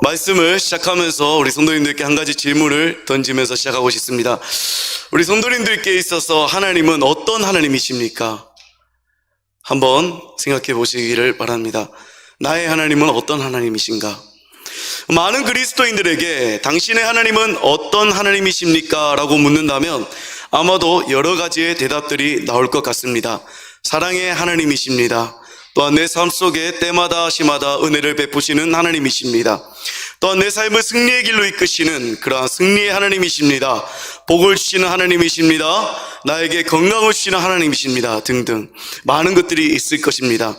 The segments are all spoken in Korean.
말씀을 시작하면서 우리 성도님들께 한 가지 질문을 던지면서 시작하고 싶습니다. 우리 성도님들께 있어서 하나님은 어떤 하나님이십니까? 한번 생각해 보시기를 바랍니다. 나의 하나님은 어떤 하나님이신가? 많은 그리스도인들에게 당신의 하나님은 어떤 하나님이십니까? 라고 묻는다면 아마도 여러 가지의 대답들이 나올 것 같습니다. 사랑의 하나님이십니다. 또한 내 삶 속에 때마다 시마다 은혜를 베푸시는 하나님이십니다. 또한 내 삶을 승리의 길로 이끄시는 그러한 승리의 하나님이십니다. 복을 주시는 하나님이십니다. 나에게 건강을 주시는 하나님이십니다. 등등 많은 것들이 있을 것입니다.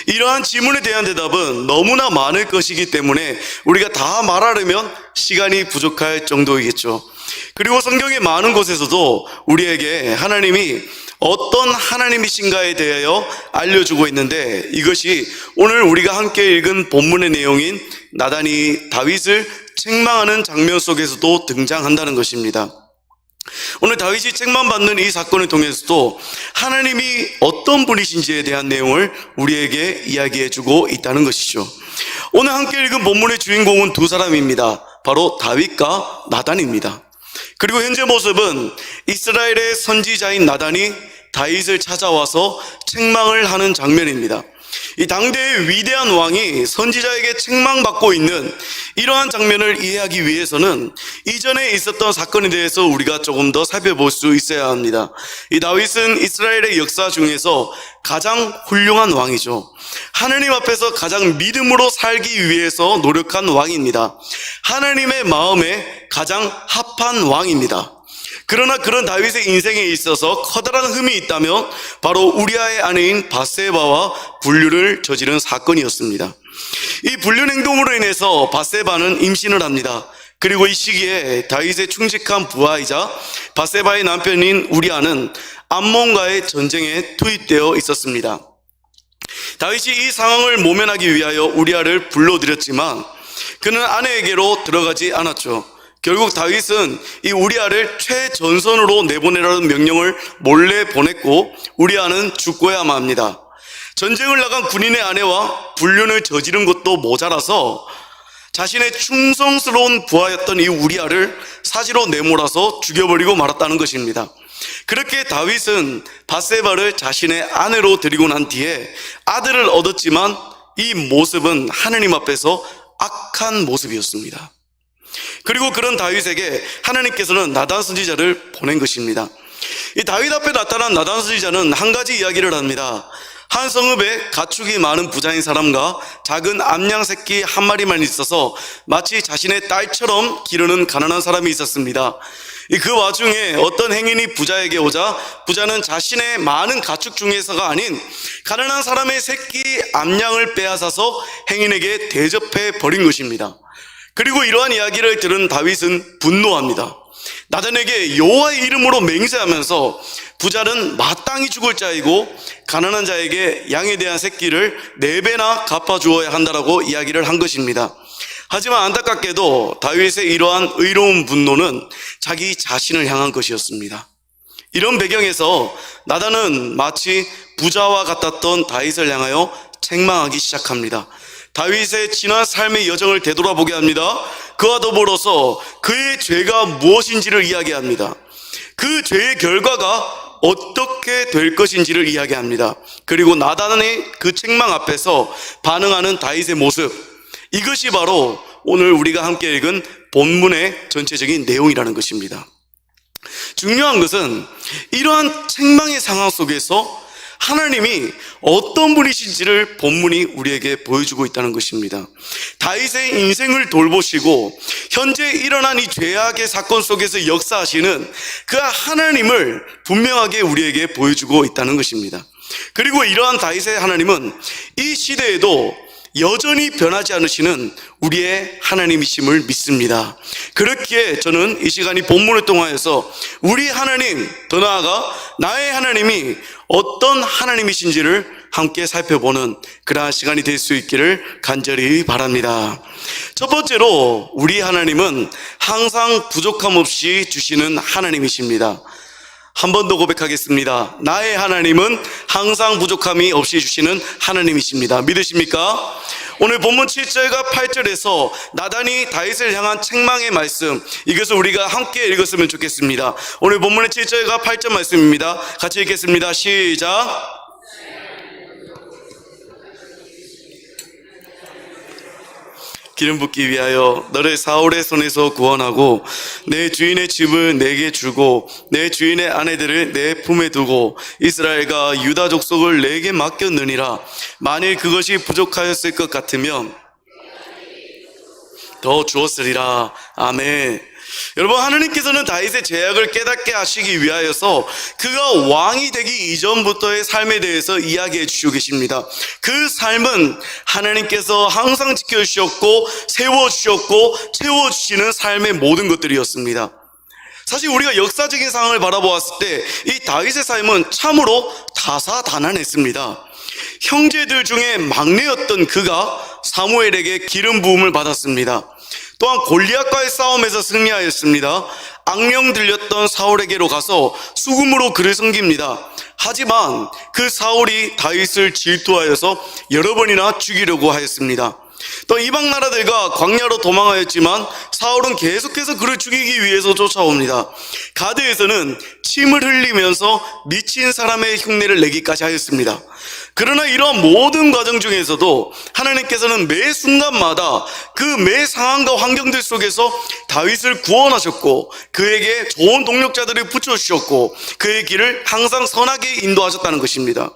이러한 질문에 대한 대답은 너무나 많을 것이기 때문에 우리가 다 말하려면 시간이 부족할 정도이겠죠. 그리고 성경의 많은 곳에서도 우리에게 하나님이 어떤 하나님이신가에 대하여 알려주고 있는데, 이것이 오늘 우리가 함께 읽은 본문의 내용인 나단이 다윗을 책망하는 장면 속에서도 등장한다는 것입니다. 오늘 다윗이 책망받는 이 사건을 통해서도 하나님이 어떤 분이신지에 대한 내용을 우리에게 이야기해주고 있다는 것이죠. 오늘 함께 읽은 본문의 주인공은 두 사람입니다. 바로 다윗과 나단입니다. 그리고 현재 모습은 이스라엘의 선지자인 나단이 다윗을 찾아와서 책망을 하는 장면입니다. 이 당대의 위대한 왕이 선지자에게 책망받고 있는 이러한 장면을 이해하기 위해서는 이전에 있었던 사건에 대해서 우리가 조금 더 살펴볼 수 있어야 합니다. 이 다윗은 이스라엘의 역사 중에서 가장 훌륭한 왕이죠. 하나님 앞에서 가장 믿음으로 살기 위해서 노력한 왕입니다. 하나님의 마음에 가장 합한 왕입니다. 그러나 그런 다윗의 인생에 있어서 커다란 흠이 있다면 바로 우리아의 아내인 밧세바와 분류를 저지른 사건이었습니다. 이 분류 행동으로 인해서 밧세바는 임신을 합니다. 그리고 이 시기에 다윗의 충직한 부하이자 밧세바의 남편인 우리아는 암몬과의 전쟁에 투입되어 있었습니다. 다윗이 이 상황을 모면하기 위하여 우리아를 불러들였지만 그는 아내에게로 들어가지 않았죠. 결국 다윗은 이 우리아를 최전선으로 내보내라는 명령을 몰래 보냈고 우리아는 죽고야만 합니다. 전쟁을 나간 군인의 아내와 불륜을 저지른 것도 모자라서 자신의 충성스러운 부하였던 이 우리아를 사지로 내몰아서 죽여버리고 말았다는 것입니다. 그렇게 다윗은 밧세바를 자신의 아내로 데리고 난 뒤에 아들을 얻었지만 이 모습은 하나님 앞에서 악한 모습이었습니다. 그리고 그런 다윗에게 하나님께서는 나단 선지자를 보낸 것입니다. 이 다윗 앞에 나타난 나단 선지자는 한 가지 이야기를 합니다. 한 성읍에 가축이 많은 부자인 사람과 작은 암양 새끼 한 마리만 있어서 마치 자신의 딸처럼 기르는 가난한 사람이 있었습니다. 그 와중에 어떤 행인이 부자에게 오자 부자는 자신의 많은 가축 중에서가 아닌 가난한 사람의 새끼 암양을 빼앗아서 행인에게 대접해 버린 것입니다. 그리고 이러한 이야기를 들은 다윗은 분노합니다. 나단에게 여호와의 이름으로 맹세하면서 부자는 마땅히 죽을 자이고 가난한 자에게 양에 대한 새끼를 4배나 갚아주어야 한다라고 이야기를 한 것입니다. 하지만 안타깝게도 다윗의 이러한 의로운 분노는 자기 자신을 향한 것이었습니다. 이런 배경에서 나단은 마치 부자와 같았던 다윗을 향하여 책망하기 시작합니다. 다윗의 지난 삶의 여정을 되돌아보게 합니다. 그와 더불어서 그의 죄가 무엇인지를 이야기합니다. 그 죄의 결과가 어떻게 될 것인지를 이야기합니다. 그리고 나단의 그 책망 앞에서 반응하는 다윗의 모습, 이것이 바로 오늘 우리가 함께 읽은 본문의 전체적인 내용이라는 것입니다. 중요한 것은 이러한 책망의 상황 속에서 하나님이 어떤 분이신지를 본문이 우리에게 보여주고 있다는 것입니다. 다윗의 인생을 돌보시고 현재 일어난 이 죄악의 사건 속에서 역사하시는 그 하나님을 분명하게 우리에게 보여주고 있다는 것입니다. 그리고 이러한 다윗의 하나님은 이 시대에도 여전히 변하지 않으시는 우리의 하나님이심을 믿습니다. 그렇기에 저는 이 시간이 본문을 통하여서 우리 하나님, 더 나아가 나의 하나님이 어떤 하나님이신지를 함께 살펴보는 그러한 시간이 될 수 있기를 간절히 바랍니다. 첫 번째로 우리 하나님은 항상 부족함 없이 주시는 하나님이십니다. 한 번 더 고백하겠습니다. 나의 하나님은 항상 부족함이 없이 주시는 하나님이십니다. 믿으십니까? 오늘 본문 7절과 8절에서 나단이 다윗을 향한 책망의 말씀, 이것을 우리가 함께 읽었으면 좋겠습니다. 오늘 본문의 7절과 8절 말씀입니다. 같이 읽겠습니다. 시작. 기름 붓기 위하여 너를 사울의 손에서 구원하고 내 주인의 집을 내게 주고 내 주인의 아내들을 내 품에 두고 이스라엘과 유다 족속을 내게 맡겼느니라. 만일 그것이 부족하였을 것 같으면 더 주었으리라. 아멘. 여러분, 하나님께서는 다윗의 죄악을 깨닫게 하시기 위하여서 그가 왕이 되기 이전부터의 삶에 대해서 이야기해 주시고 계십니다. 그 삶은 하나님께서 항상 지켜주셨고 세워주셨고 채워주시는 삶의 모든 것들이었습니다. 사실 우리가 역사적인 상황을 바라보았을 때 이 다윗의 삶은 참으로 다사다난했습니다. 형제들 중에 막내였던 그가 사무엘에게 기름 부음을 받았습니다. 또한 골리앗과의 싸움에서 승리하였습니다. 악령 들렸던 사울에게로 가서 수금으로 그를 섬깁니다. 하지만 그 사울이 다윗을 질투하여서 여러 번이나 죽이려고 하였습니다. 또 이방 나라들과 광야로 도망하였지만 사울은 계속해서 그를 죽이기 위해서 쫓아옵니다. 가드에서는 침을 흘리면서 미친 사람의 흉내를 내기까지 하였습니다. 그러나 이러한 모든 과정 중에서도 하나님께서는 매 순간마다 그 매 상황과 환경들 속에서 다윗을 구원하셨고 그에게 좋은 동력자들을 붙여주셨고 그의 길을 항상 선하게 인도하셨다는 것입니다.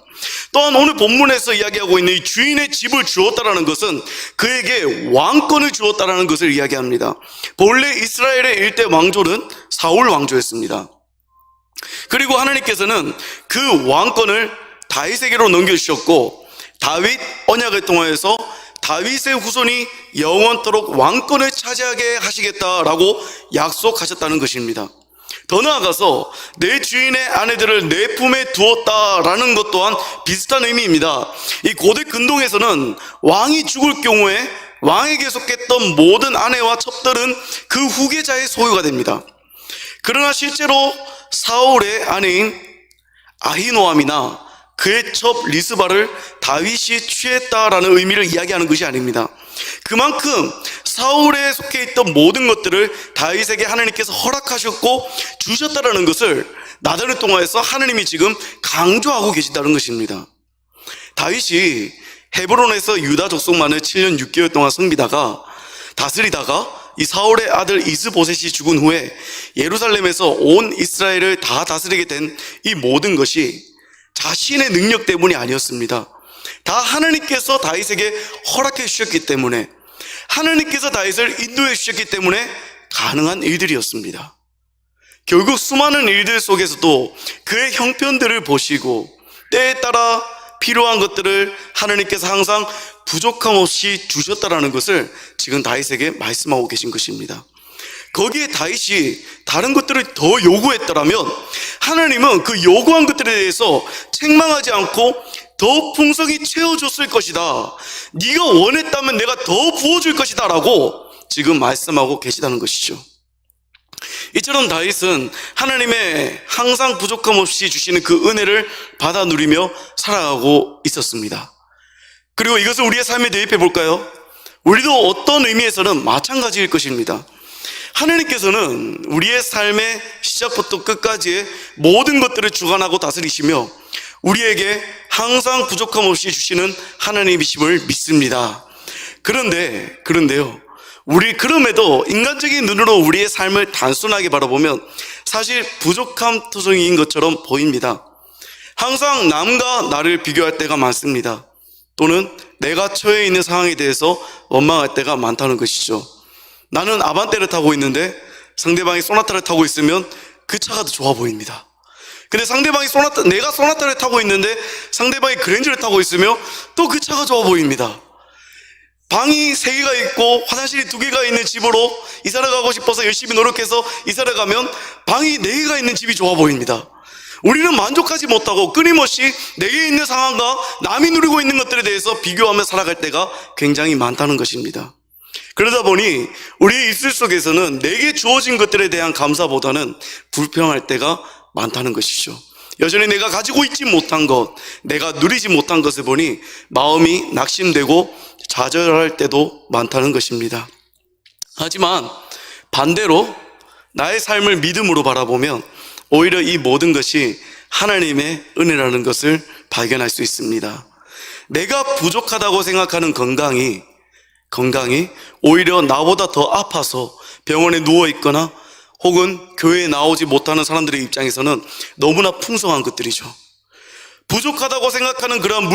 또한 오늘 본문에서 이야기하고 있는 이 주인의 집을 주었다라는 것은 그에게 왕권을 주었다라는 것을 이야기합니다. 본래 이스라엘의 일대 왕조는 사울 왕조였습니다. 그리고 하나님께서는 그 왕권을 다윗에게로 넘겨주셨고 다윗 언약을 통하여서 다윗의 후손이 영원토록 왕권을 차지하게 하시겠다라고 약속하셨다는 것입니다. 더 나아가서 내 주인의 아내들을 내 품에 두었다라는 것 또한 비슷한 의미입니다. 이 고대 근동에서는 왕이 죽을 경우에 왕에게 속했던 모든 아내와 첩들은 그 후계자의 소유가 됩니다. 그러나 실제로 사울의 아내인 아히노암이나 그의 첩 리스바를 다윗이 취했다라는 의미를 이야기하는 것이 아닙니다. 그만큼 사울에 속해 있던 모든 것들을 다윗에게 하나님께서 허락하셨고 주셨다라는 것을 나단을 통하여서 하나님이 지금 강조하고 계신다는 것입니다. 다윗이 헤브론에서 유다 족속만을 7년 6개월 동안 다스리다가 이 사울의 아들 이스보셋이 죽은 후에 예루살렘에서 온 이스라엘을 다 다스리게 된 이 모든 것이 자신의 능력 때문이 아니었습니다. 다 하나님께서 다윗에게 허락해 주셨기 때문에, 하나님께서 다윗을 인도해 주셨기 때문에 가능한 일들이었습니다. 결국 수많은 일들 속에서도 그의 형편들을 보시고 때에 따라 필요한 것들을 하나님께서 항상 부족함 없이 주셨다라는 것을 지금 다윗에게 말씀하고 계신 것입니다. 거기에 다윗이 다른 것들을 더 요구했더라면 하나님은 그 요구한 것들에 대해서 책망하지 않고 더 풍성히 채워줬을 것이다. 네가 원했다면 내가 더 부어줄 것이다 라고 지금 말씀하고 계시다는 것이죠. 이처럼 다윗은 하나님의 항상 부족함 없이 주시는 그 은혜를 받아 누리며 살아가고 있었습니다. 그리고 이것을 우리의 삶에 대입해 볼까요? 우리도 어떤 의미에서는 마찬가지일 것입니다. 하나님께서는 우리의 삶의 시작부터 끝까지의 모든 것들을 주관하고 다스리시며 우리에게 항상 부족함 없이 주시는 하나님이심을 믿습니다. 그런데요, 우리 그럼에도 인간적인 눈으로 우리의 삶을 단순하게 바라보면 사실 부족함 투성이인 것처럼 보입니다. 항상 남과 나를 비교할 때가 많습니다. 또는 내가 처해 있는 상황에 대해서 원망할 때가 많다는 것이죠. 나는 아반떼를 타고 있는데 상대방이 소나타를 타고 있으면 그 차가 더 좋아 보입니다. 근데 상대방이 내가 소나타를 타고 있는데 상대방이 그랜저를 타고 있으며 또 그 차가 좋아 보입니다. 방이 3개가 있고 화장실이 2개가 있는 집으로 이사를 가고 싶어서 열심히 노력해서 이사를 가면 방이 4개가 있는 집이 좋아 보입니다. 우리는 만족하지 못하고 끊임없이 내게 있는 상황과 남이 누리고 있는 것들에 대해서 비교하며 살아갈 때가 굉장히 많다는 것입니다. 그러다 보니 우리의 입술 속에서는 내게 주어진 것들에 대한 감사보다는 불평할 때가 많다는 것이죠. 여전히 내가 가지고 있지 못한 것, 내가 누리지 못한 것을 보니 마음이 낙심되고 좌절할 때도 많다는 것입니다. 하지만 반대로 나의 삶을 믿음으로 바라보면 오히려 이 모든 것이 하나님의 은혜라는 것을 발견할 수 있습니다. 내가 부족하다고 생각하는 건강이 오히려 나보다 더 아파서 병원에 누워있거나 혹은 교회에 나오지 못하는 사람들의 입장에서는 너무나 풍성한 것들이죠. 부족하다고 생각하는 그런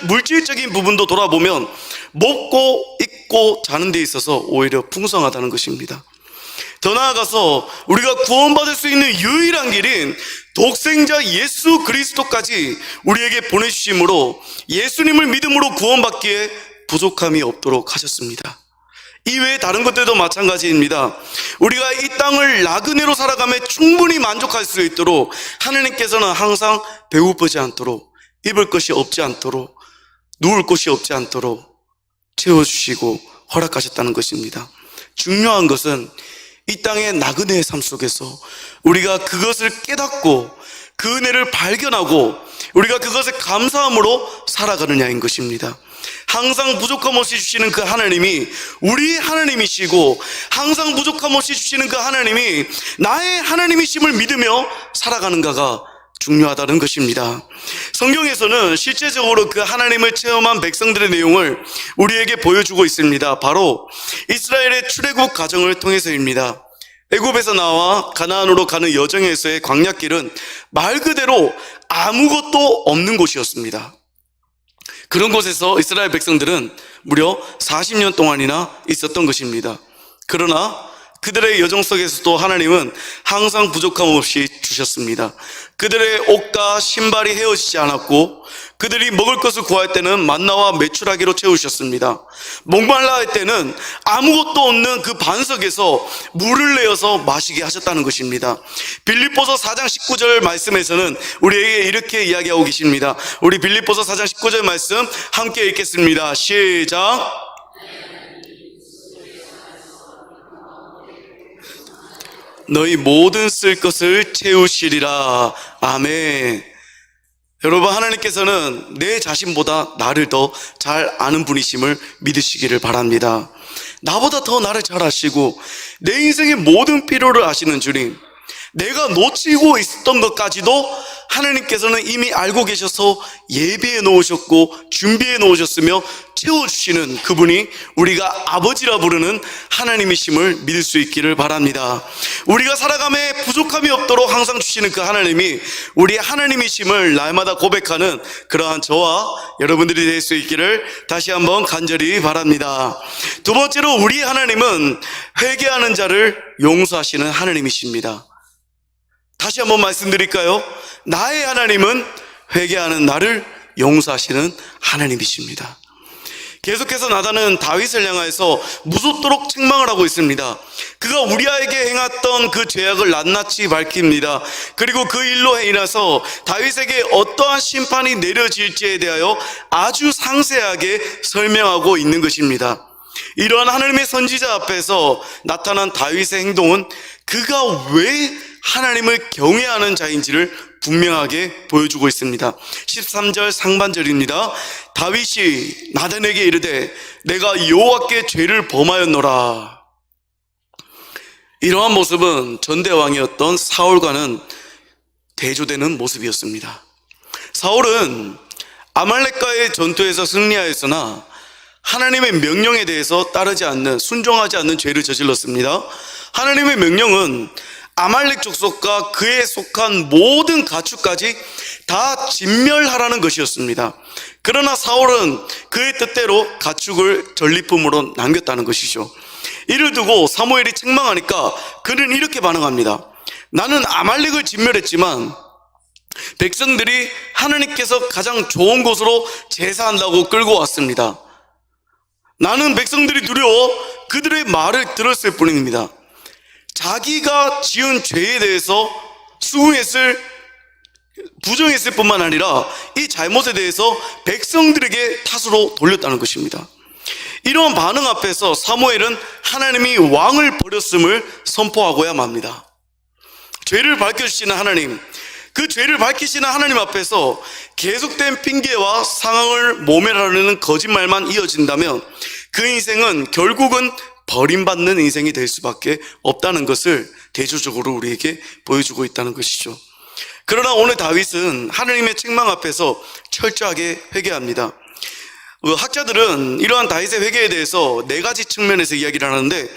물질적인 부분도 돌아보면 먹고 입고 자는 데 있어서 오히려 풍성하다는 것입니다. 더 나아가서 우리가 구원받을 수 있는 유일한 길인 독생자 예수 그리스도까지 우리에게 보내주심으로 예수님을 믿음으로 구원받기에 부족함이 없도록 하셨습니다. 이외에 다른 것들도 마찬가지입니다. 우리가 이 땅을 나그네로 살아가며 충분히 만족할 수 있도록 하느님께서는 항상 배고프지 않도록, 입을 것이 없지 않도록, 누울 곳이 없지 않도록 채워주시고 허락하셨다는 것입니다. 중요한 것은 이 땅의 나그네의 삶 속에서 우리가 그것을 깨닫고 그 은혜를 발견하고 우리가 그것에 감사함으로 살아가느냐인 것입니다. 항상 부족함 없이 주시는 그 하나님이 우리 하나님이시고 항상 부족함 없이 주시는 그 하나님이 나의 하나님이심을 믿으며 살아가는가가 중요하다는 것입니다. 성경에서는 실제적으로 그 하나님을 체험한 백성들의 내용을 우리에게 보여주고 있습니다. 바로 이스라엘의 출애굽 과정을 통해서입니다. 애굽에서 나와 가나안으로 가는 여정에서의 광야길은 말 그대로 아무것도 없는 곳이었습니다. 그런 곳에서 이스라엘 백성들은 무려 40년 동안이나 있었던 것입니다. 그러나 그들의 여정 속에서도 하나님은 항상 부족함 없이 주셨습니다. 그들의 옷과 신발이 헤어지지 않았고 그들이 먹을 것을 구할 때는 만나와 메추라기로 채우셨습니다. 목말라 할 때는 아무것도 없는 그 반석에서 물을 내어서 마시게 하셨다는 것입니다. 빌립보서 4장 19절 말씀에서는 우리에게 이렇게 이야기하고 계십니다. 우리 빌립보서 4장 19절 말씀 함께 읽겠습니다. 시작. 너희 모든 쓸 것을 채우시리라. 아멘. 여러분, 하나님께서는 내 자신보다 나를 더 잘 아는 분이심을 믿으시기를 바랍니다. 나보다 더 나를 잘 아시고 내 인생의 모든 필요를 아시는 주님, 내가 놓치고 있었던 것까지도 하나님께서는 이미 알고 계셔서 예비해 놓으셨고 준비해 놓으셨으며 채워주시는 그분이 우리가 아버지라 부르는 하나님이심을 믿을 수 있기를 바랍니다. 우리가 살아감에 부족함이 없도록 항상 주시는 그 하나님이 우리 하나님이심을 날마다 고백하는 그러한 저와 여러분들이 될 수 있기를 다시 한번 간절히 바랍니다. 두 번째로 우리 하나님은 회개하는 자를 용서하시는 하나님이십니다. 다시 한번 말씀드릴까요? 나의 하나님은 회개하는 나를 용서하시는 하나님이십니다. 계속해서 나단은 다윗을 향하여서 무섭도록 책망을 하고 있습니다. 그가 우리아에게 행했던 그 죄악을 낱낱이 밝힙니다. 그리고 그 일로 인해서 다윗에게 어떠한 심판이 내려질지에 대하여 아주 상세하게 설명하고 있는 것입니다. 이러한 하나님의 선지자 앞에서 나타난 다윗의 행동은 그가 왜 하나님을 경외하는 자인지를 분명하게 보여주고 있습니다. 13절 상반절입니다. 다윗이 나단에게 이르되 내가 여호와께 죄를 범하였노라. 이러한 모습은 전대왕이었던 사울과는 대조되는 모습이었습니다. 사울은 아말렉과의 전투에서 승리하였으나 하나님의 명령에 대해서 따르지 않는, 순종하지 않는 죄를 저질렀습니다. 하나님의 명령은 아말렉 족속과 그에 속한 모든 가축까지 다 진멸하라는 것이었습니다. 그러나 사울은 그의 뜻대로 가축을 전리품으로 남겼다는 것이죠. 이를 두고 사무엘이 책망하니까 그는 이렇게 반응합니다. 나는 아말렉을 진멸했지만 백성들이 하나님께서 가장 좋은 곳으로 제사한다고 끌고 왔습니다. 나는 백성들이 두려워 그들의 말을 들었을 뿐입니다. 자기가 지은 죄에 대해서 부정했을 뿐만 아니라 이 잘못에 대해서 백성들에게 탓으로 돌렸다는 것입니다. 이런 반응 앞에서 사무엘은 하나님이 왕을 버렸음을 선포하고야 맙니다. 죄를 밝혀주시는 하나님, 그 죄를 밝히시는 하나님 앞에서 계속된 핑계와 상황을 모면하려는 거짓말만 이어진다면 그 인생은 결국은 버림받는 인생이 될 수밖에 없다는 것을 대조적으로 우리에게 보여주고 있다는 것이죠. 그러나 오늘 다윗은 하나님의 책망 앞에서 철저하게 회개합니다. 학자들은 이러한 다윗의 회개에 대해서 네 가지 측면에서 이야기를 하는데,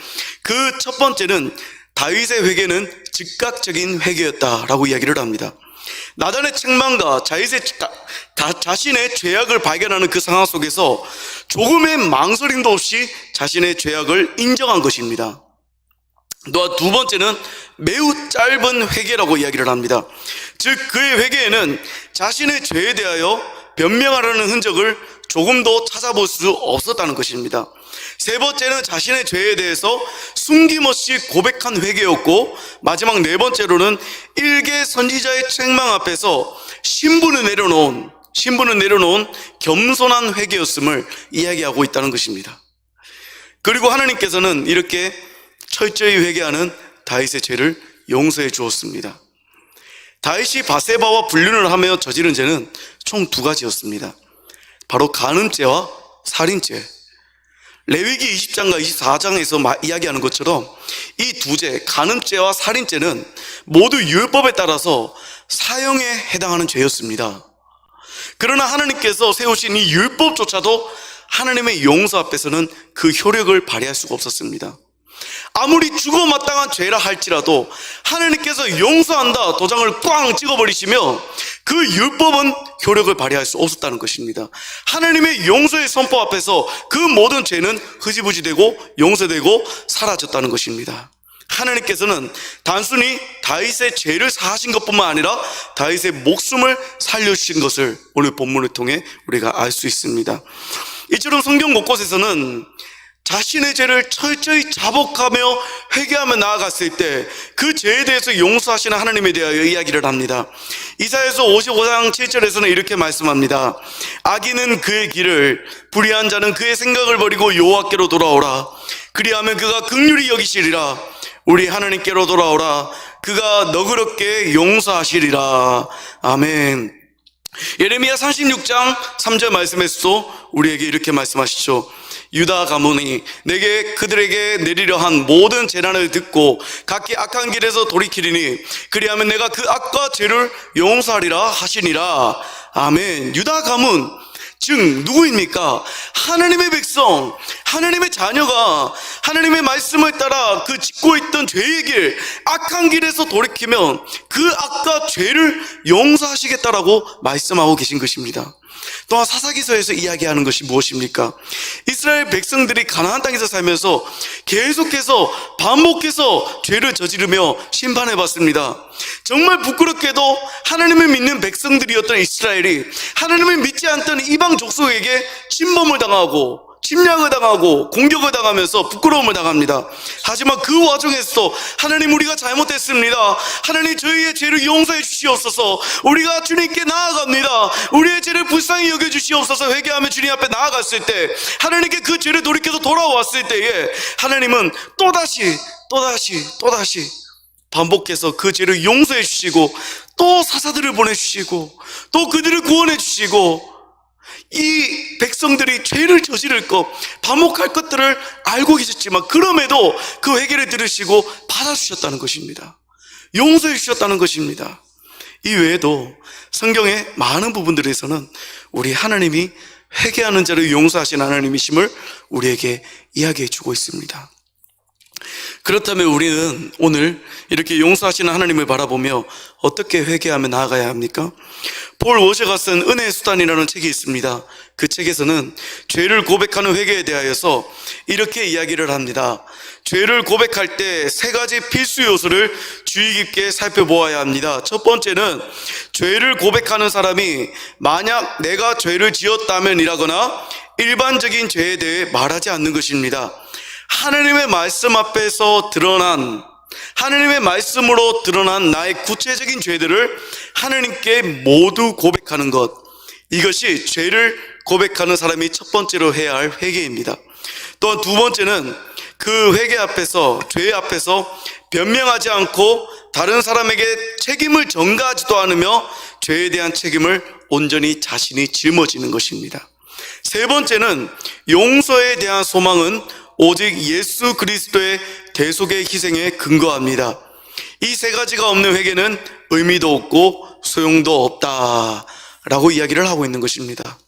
그 첫 번째는 다윗의 회개는 즉각적인 회개였다라고 이야기를 합니다. 나단의 책망과 자신의 죄악을 발견하는 그 상황 속에서 조금의 망설임도 없이 자신의 죄악을 인정한 것입니다. 또한 두 번째는 매우 짧은 회개라고 이야기를 합니다. 즉 그의 회개에는 자신의 죄에 대하여 변명하려는 흔적을 조금도 찾아볼 수 없었다는 것입니다. 세 번째는 자신의 죄에 대해서 숨김없이 고백한 회개였고, 마지막 네 번째로는 일개 선지자의 책망 앞에서 신분을 내려놓은 겸손한 회개였음을 이야기하고 있다는 것입니다. 그리고 하나님께서는 이렇게 철저히 회개하는 다윗의 죄를 용서해 주었습니다. 다윗이 바세바와 불륜을 하며 저지른 죄는 총 두 가지였습니다. 바로 간음죄와 살인죄. 레위기 20장과 24장에서 이야기하는 것처럼 이 두 죄, 간음죄와 살인죄는 모두 율법에 따라서 사형에 해당하는 죄였습니다. 그러나 하나님께서 세우신 이 율법조차도 하나님의 용서 앞에서는 그 효력을 발휘할 수가 없었습니다. 아무리 죽어 마땅한 죄라 할지라도 하나님께서 용서한다 도장을 꽝 찍어버리시면 그 율법은 효력을 발휘할 수 없었다는 것입니다. 하나님의 용서의 선포 앞에서 그 모든 죄는 흐지부지되고 용서되고 사라졌다는 것입니다. 하나님께서는 단순히 다윗의 죄를 사하신 것뿐만 아니라 다윗의 목숨을 살려주신 것을 오늘 본문을 통해 우리가 알 수 있습니다. 이처럼 성경 곳곳에서는 자신의 죄를 철저히 자복하며 회개하며 나아갔을 때 그 죄에 대해서 용서하시는 하나님에 대하여 이야기를 합니다. 이사야서 55장 7절에서는 이렇게 말씀합니다. 악인은 그의 길을, 불의한 자는 그의 생각을 버리고 여호와께로 돌아오라. 그리하면 그가 긍휼히 여기시리라. 우리 하나님께로 돌아오라. 그가 너그럽게 용서하시리라. 아멘. 예레미야 36장 3절 말씀에서도 우리에게 이렇게 말씀하시죠. 유다 가문이 내게 그들에게 내리려 한 모든 재난을 듣고 각기 악한 길에서 돌이키리니 그리하면 내가 그 악과 죄를 용서하리라 하시니라. 아멘. 유다 가문, 즉 누구입니까? 하나님의 백성, 하나님의 자녀가 하나님의 말씀을 따라 그 짓고 있던 죄의 길, 악한 길에서 돌이키면 그 악과 죄를 용서하시겠다라고 말씀하고 계신 것입니다. 또한 사사기서에서 이야기하는 것이 무엇입니까? 이스라엘 백성들이 가나안 땅에서 살면서 계속해서 반복해서 죄를 저지르며 심판해 봤습니다. 정말 부끄럽게도 하나님을 믿는 백성들이었던 이스라엘이 하나님을 믿지 않던 이방 족속에게 침범을 당하고 침략을 당하고 공격을 당하면서 부끄러움을 당합니다. 하지만 그 와중에서 하나님, 우리가 잘못했습니다. 하나님, 저희의 죄를 용서해 주시옵소서. 우리가 주님께 나아갑니다. 우리의 죄를 불쌍히 여겨 주시옵소서. 회개하며 주님 앞에 나아갔을 때, 하나님께 그 죄를 돌이켜서 돌아왔을 때에 하나님은 또다시 반복해서 그 죄를 용서해 주시고 또 사사들을 보내주시고 또 그들을 구원해 주시고, 이 백성들이 죄를 저지를 것, 반복할 것들을 알고 계셨지만 그럼에도 그 회개를 들으시고 받아주셨다는 것입니다. 용서해 주셨다는 것입니다. 이 외에도 성경의 많은 부분들에서는 우리 하나님이 회개하는 자를 용서하신 하나님이심을 우리에게 이야기해 주고 있습니다. 그렇다면 우리는 오늘 이렇게 용서하시는 하나님을 바라보며 어떻게 회개하며 나아가야 합니까? 폴 워셔가 쓴 은혜의 수단이라는 책이 있습니다. 그 책에서는 죄를 고백하는 회개에 대하여서 이렇게 이야기를 합니다. 죄를 고백할 때 세 가지 필수 요소를 주의 깊게 살펴보아야 합니다. 첫 번째는 죄를 고백하는 사람이 만약 내가 죄를 지었다면이라거나 일반적인 죄에 대해 말하지 않는 것입니다. 하나님의 말씀 앞에서 드러난, 하나님의 말씀으로 드러난 나의 구체적인 죄들을 하나님께 모두 고백하는 것, 이것이 죄를 고백하는 사람이 첫 번째로 해야 할 회개입니다. 또한 두 번째는 그 회개 앞에서, 죄 앞에서 변명하지 않고 다른 사람에게 책임을 전가하지도 않으며 죄에 대한 책임을 온전히 자신이 짊어지는 것입니다. 세 번째는 용서에 대한 소망은 오직 예수 그리스도의 대속의 희생에 근거합니다. 이 세 가지가 없는 회개는 의미도 없고 소용도 없다라고 이야기를 하고 있는 것입니다.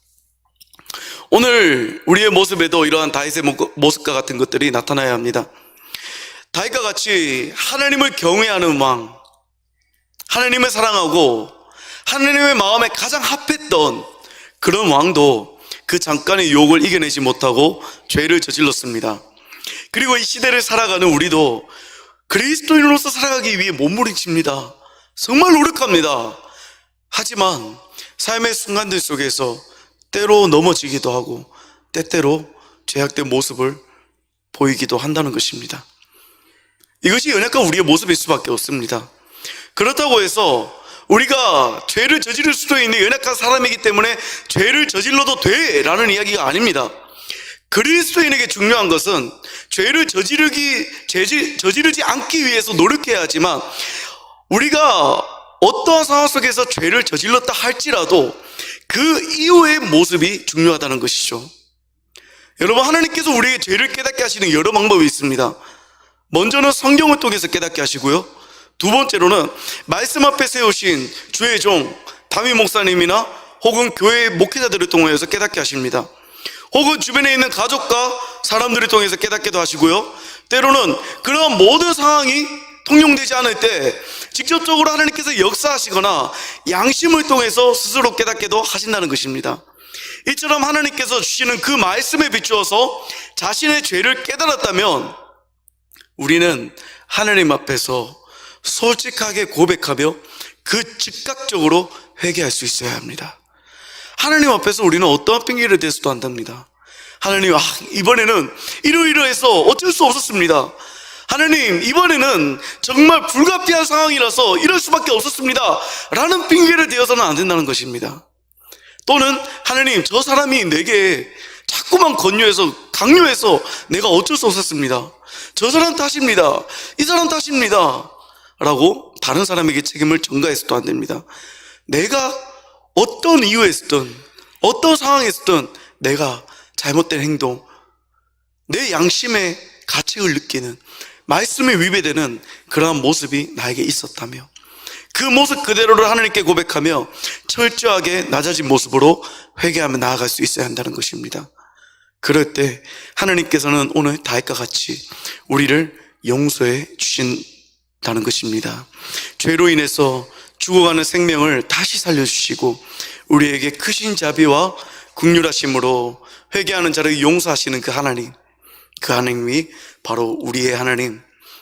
오늘 우리의 모습에도 이러한 다윗의 모습과 같은 것들이 나타나야 합니다. 다윗과 같이 하나님을 경외하는 왕, 하나님을 사랑하고 하나님의 마음에 가장 합했던 그런 왕도 그 잠깐의 유혹을 이겨내지 못하고 죄를 저질렀습니다. 그리고 이 시대를 살아가는 우리도 그리스도인으로서 살아가기 위해 몸부림칩니다. 정말 노력합니다. 하지만 삶의 순간들 속에서 때로 넘어지기도 하고 때때로 죄악된 모습을 보이기도 한다는 것입니다. 이것이 연약한 우리의 모습일 수밖에 없습니다. 그렇다고 해서 우리가 죄를 저지를 수도 있는 연약한 사람이기 때문에 죄를 저질러도 돼 라는 이야기가 아닙니다. 그리스도인에게 중요한 것은 죄를 저지르지 않기 위해서 노력해야 하지만 우리가 어떠한 상황 속에서 죄를 저질렀다 할지라도 그 이후의 모습이 중요하다는 것이죠. 여러분, 하나님께서 우리에게 죄를 깨닫게 하시는 여러 방법이 있습니다. 먼저는 성경을 통해서 깨닫게 하시고요, 두 번째로는 말씀 앞에 세우신 주의 종 담임 목사님이나 혹은 교회 목회자들을 통해서 깨닫게 하십니다. 혹은 주변에 있는 가족과 사람들을 통해서 깨닫게도 하시고요, 때로는 그런 모든 상황이 통용되지 않을 때 직접적으로 하나님께서 역사하시거나 양심을 통해서 스스로 깨닫게도 하신다는 것입니다. 이처럼 하나님께서 주시는 그 말씀에 비추어서 자신의 죄를 깨달았다면 우리는 하나님 앞에서 솔직하게 고백하며 그 즉각적으로 회개할 수 있어야 합니다. 하나님 앞에서 우리는 어떠한 핑계를 대서도 안답니다. 하나님, 이번에는 이러이러해서 어쩔 수 없었습니다. 하나님, 이번에는 정말 불가피한 상황이라서 이럴 수밖에 없었습니다 라는 핑계를 대어서는 안 된다는 것입니다. 또는 하나님, 저 사람이 내게 자꾸만 강요해서 내가 어쩔 수 없었습니다. 저 사람 탓입니다. 이 사람 탓입니다 라고 다른 사람에게 책임을 전가해서도 안 됩니다. 내가 어떤 이유에서든 어떤 상황에서든 내가 잘못된 행동, 내 양심의 가책을 느끼는, 말씀에 위배되는 그러한 모습이 나에게 있었다며 그 모습 그대로를 하나님께 고백하며 철저하게 낮아진 모습으로 회개하며 나아갈 수 있어야 한다는 것입니다. 그럴 때 하나님께서는 오늘 다윗과 같이 우리를 용서해 주신다는 것입니다. 죄로 인해서 죽어가는 생명을 다시 살려주시고 우리에게 크신 자비와 긍휼하심으로 회개하는 자를 용서하시는 그 하나님이 바로 우리의 하나님,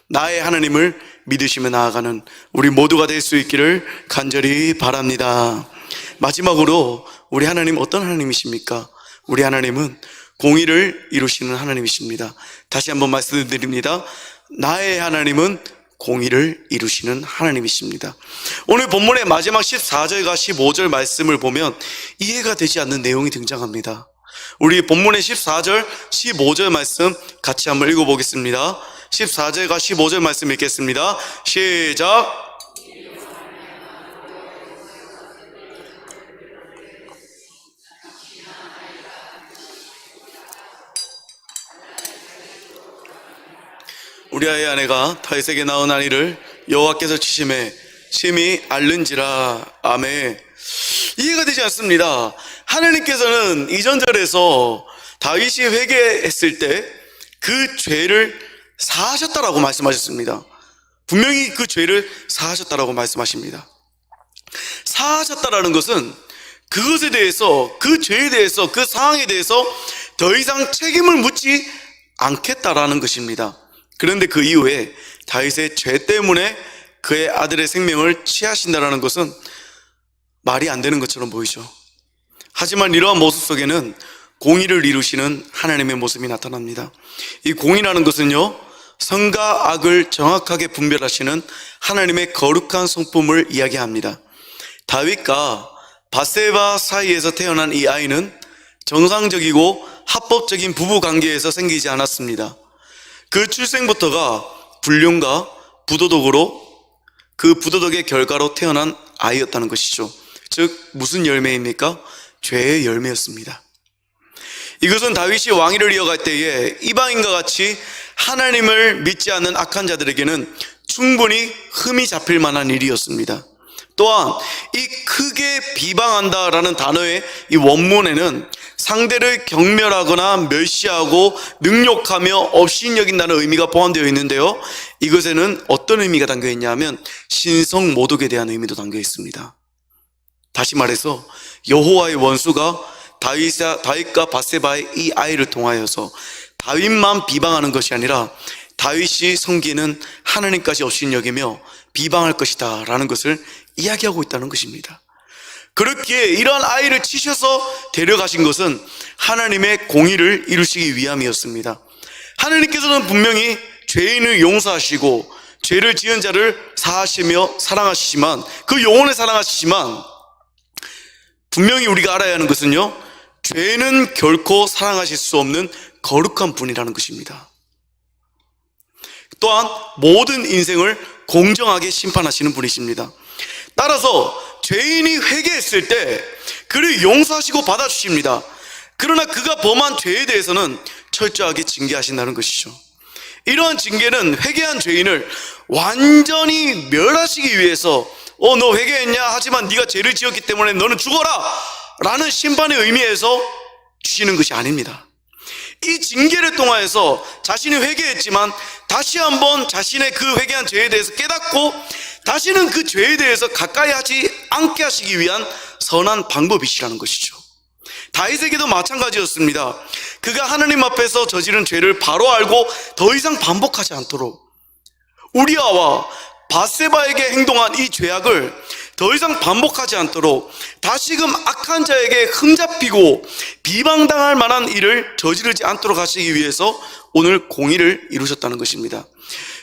나의 하나님을 믿으시며 나아가는 우리 모두가 될 수 있기를 간절히 바랍니다. 마지막으로 우리 하나님 어떤 하나님이십니까? 우리 하나님은 공의를 이루시는 하나님이십니다. 다시 한번 말씀드립니다. 나의 하나님은 공의를 이루시는 하나님이십니다. 오늘 본문의 마지막 14절과 15절 말씀을 보면 이해가 되지 않는 내용이 등장합니다. 우리 본문의 14절, 15절 말씀 같이 한번 읽어보겠습니다. 14절과 15절 말씀 읽겠습니다. 시작! 우리 아의 아내가 다윗에게 낳은 아이를 여호와께서 치심에 심히 앓는지라. 아멘. 이해가 되지 않습니다. 하나님께서는 이전 절에서 다윗이 회개했을 때 그 죄를 사하셨다라고 말씀하셨습니다. 분명히 그 죄를 사하셨다라고 말씀하십니다. 사하셨다라는 것은 그것에 대해서, 그 죄에 대해서, 그 상황에 대해서 더 이상 책임을 묻지 않겠다라는 것입니다. 그런데 그 이후에 다윗의 죄 때문에 그의 아들의 생명을 취하신다라는 것은 말이 안 되는 것처럼 보이죠. 하지만 이러한 모습 속에는 공의를 이루시는 하나님의 모습이 나타납니다. 이 공의라는 것은요, 선과 악을 정확하게 분별하시는 하나님의 거룩한 성품을 이야기합니다. 다윗과 밧세바 사이에서 태어난 이 아이는 정상적이고 합법적인 부부 관계에서 생기지 않았습니다. 그 출생부터가 불륜과 부도덕으로 그 부도덕의 결과로 태어난 아이였다는 것이죠. 즉 무슨 열매입니까? 죄의 열매였습니다. 이것은 다윗이 왕위를 이어갈 때에 이방인과 같이 하나님을 믿지 않는 악한 자들에게는 충분히 흠이 잡힐 만한 일이었습니다. 또한 이 크게 비방한다라는 단어의 이 원문에는 상대를 경멸하거나 멸시하고 능욕하며 업신여긴다는 의미가 포함되어 있는데요, 이것에는 어떤 의미가 담겨 있냐면 신성모독에 대한 의미도 담겨 있습니다. 다시 말해서 여호와의 원수가 다윗과 밧세바의 이 아이를 통하여서 다윗만 비방하는 것이 아니라 다윗이 섬기는 하나님까지 업신여기며 비방할 것이다 라는 것을 이야기하고 있다는 것입니다. 그렇기에 이러한 아이를 치셔서 데려가신 것은 하나님의 공의를 이루시기 위함이었습니다. 하나님께서는 분명히 죄인을 용서하시고 죄를 지은 자를 사하시며 사랑하시지만, 그 영혼을 사랑하시지만, 분명히 우리가 알아야 하는 것은요, 죄는 결코 사랑하실 수 없는 거룩한 분이라는 것입니다. 또한 모든 인생을 공정하게 심판하시는 분이십니다. 따라서 죄인이 회개했을 때 그를 용서하시고 받아주십니다. 그러나 그가 범한 죄에 대해서는 철저하게 징계하신다는 것이죠. 이러한 징계는 회개한 죄인을 완전히 멸하시기 위해서 너 회개했냐? 하지만 네가 죄를 지었기 때문에 너는 죽어라! 라는 심판의 의미에서 주시는 것이 아닙니다. 이 징계를 통하여서 자신이 회개했지만 다시 한번 자신의 그 회개한 죄에 대해서 깨닫고 다시는 그 죄에 대해서 가까이 하지 않게 하시기 위한 선한 방법이시라는 것이죠. 다윗에게도 마찬가지였습니다. 그가 하나님 앞에서 저지른 죄를 바로 알고 더 이상 반복하지 않도록, 우리아와 밧세바에게 행동한 이 죄악을 더 이상 반복하지 않도록 다시금 악한 자에게 흠잡히고 비방당할 만한 일을 저지르지 않도록 하시기 위해서 오늘 공의를 이루셨다는 것입니다.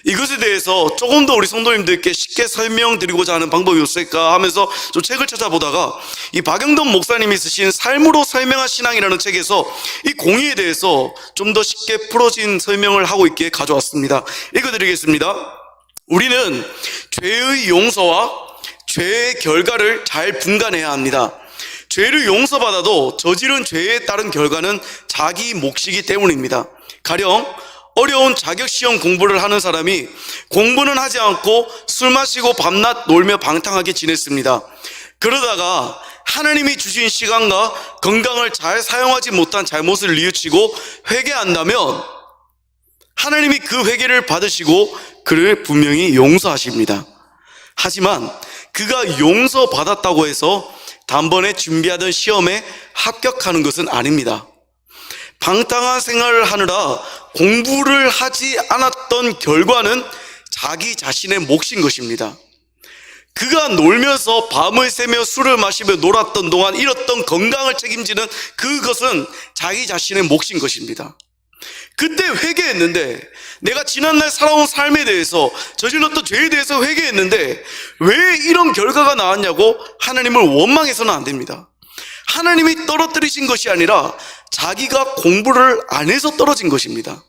이것에 대해서 조금 더 우리 성도님들께 쉽게 설명드리고자 하는 방법이 없을까 하면서 좀 책을 찾아보다가 이 박영돈 목사님이 쓰신 삶으로 설명한 신앙이라는 책에서 이 공의에 대해서 좀 더 쉽게 풀어진 설명을 하고 있기에 가져왔습니다. 읽어드리겠습니다. 우리는 죄의 용서와 죄의 결과를 잘 분간해야 합니다. 죄를 용서받아도 저지른 죄에 따른 결과는 자기 몫이기 때문입니다. 가령 어려운 자격시험 공부를 하는 사람이 공부는 하지 않고 술 마시고 밤낮 놀며 방탕하게 지냈습니다. 그러다가 하나님이 주신 시간과 건강을 잘 사용하지 못한 잘못을 뉘우치고 회개한다면 하나님이 그 회개를 받으시고 그를 분명히 용서하십니다. 하지만 그가 용서받았다고 해서 단번에 준비하던 시험에 합격하는 것은 아닙니다. 방탕한 생활을 하느라 공부를 하지 않았던 결과는 자기 자신의 몫인 것입니다. 그가 놀면서 밤을 새며 술을 마시며 놀았던 동안 잃었던 건강을 책임지는 그것은 자기 자신의 몫인 것입니다. 그때 회개했는데, 내가 지난날 살아온 삶에 대해서 저질렀던 죄에 대해서 회개했는데 왜 이런 결과가 나왔냐고 하나님을 원망해서는 안 됩니다. 하나님이 떨어뜨리신 것이 아니라 자기가 공부를 안 해서 떨어진 것입니다.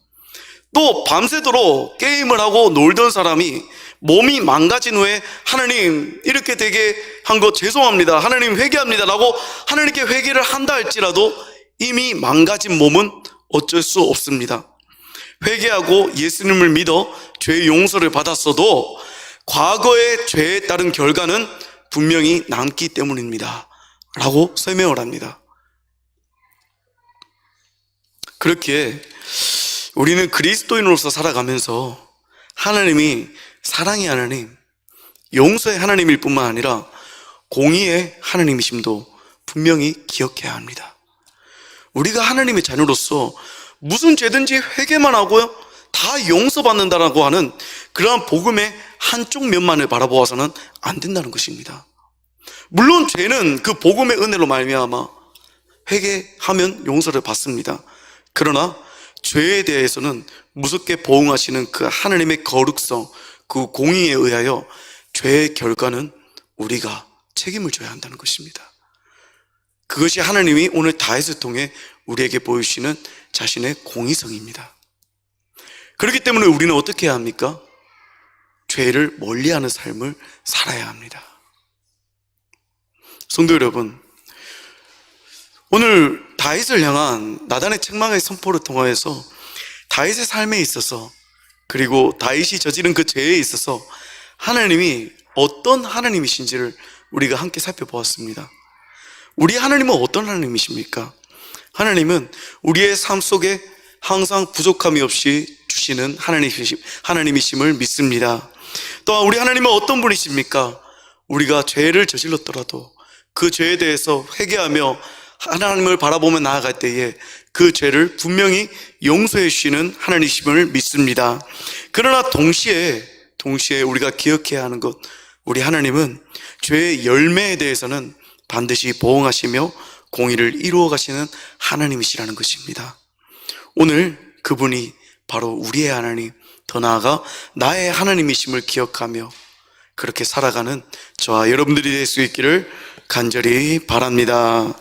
또 밤새도록 게임을 하고 놀던 사람이 몸이 망가진 후에 하나님 이렇게 되게 한 거 죄송합니다, 하나님 회개합니다 라고 하나님께 회개를 한다 할지라도 이미 망가진 몸은 어쩔 수 없습니다. 회개하고 예수님을 믿어 죄 용서를 받았어도 과거의 죄에 따른 결과는 분명히 남기 때문입니다 라고 설명을 합니다. 그렇기에 우리는 그리스도인으로서 살아가면서 하나님이 사랑의 하나님, 용서의 하나님일 뿐만 아니라 공의의 하나님이심도 분명히 기억해야 합니다. 우리가 하나님의 자녀로서 무슨 죄든지 회개만 하고요 다 용서받는다라고 하는 그러한 복음의 한쪽 면만을 바라보아서는 안 된다는 것입니다. 물론 죄는 그 복음의 은혜로 말미암아 회개하면 용서를 받습니다. 그러나 죄에 대해서는 무섭게 보응하시는 그 하나님의 거룩성, 그 공의에 의하여 죄의 결과는 우리가 책임을 져야 한다는 것입니다. 그것이 하나님이 오늘 다윗을 통해 우리에게 보여주시는 자신의 공의성입니다. 그렇기 때문에 우리는 어떻게 해야 합니까? 죄를 멀리하는 삶을 살아야 합니다. 성도 여러분, 오늘 다윗을 향한 나단의 책망의 선포를 통하여서 다윗의 삶에 있어서, 그리고 다윗이 저지른 그 죄에 있어서 하나님이 어떤 하나님이신지를 우리가 함께 살펴보았습니다. 우리 하나님은 어떤 하나님이십니까? 하나님은 우리의 삶 속에 항상 부족함이 없이 주시는 하나님이심을 믿습니다. 또한 우리 하나님은 어떤 분이십니까? 우리가 죄를 저질렀더라도 그 죄에 대해서 회개하며 하나님을 바라보며 나아갈 때에 그 죄를 분명히 용서해 주시는 하나님이심을 믿습니다. 그러나 동시에 우리가 기억해야 하는 것, 우리 하나님은 죄의 열매에 대해서는 반드시 보응하시며 공의를 이루어 가시는 하나님이시라는 것입니다. 오늘 그분이 바로 우리의 하나님, 더 나아가 나의 하나님이심을 기억하며 그렇게 살아가는 저와 여러분들이 될 수 있기를 간절히 바랍니다.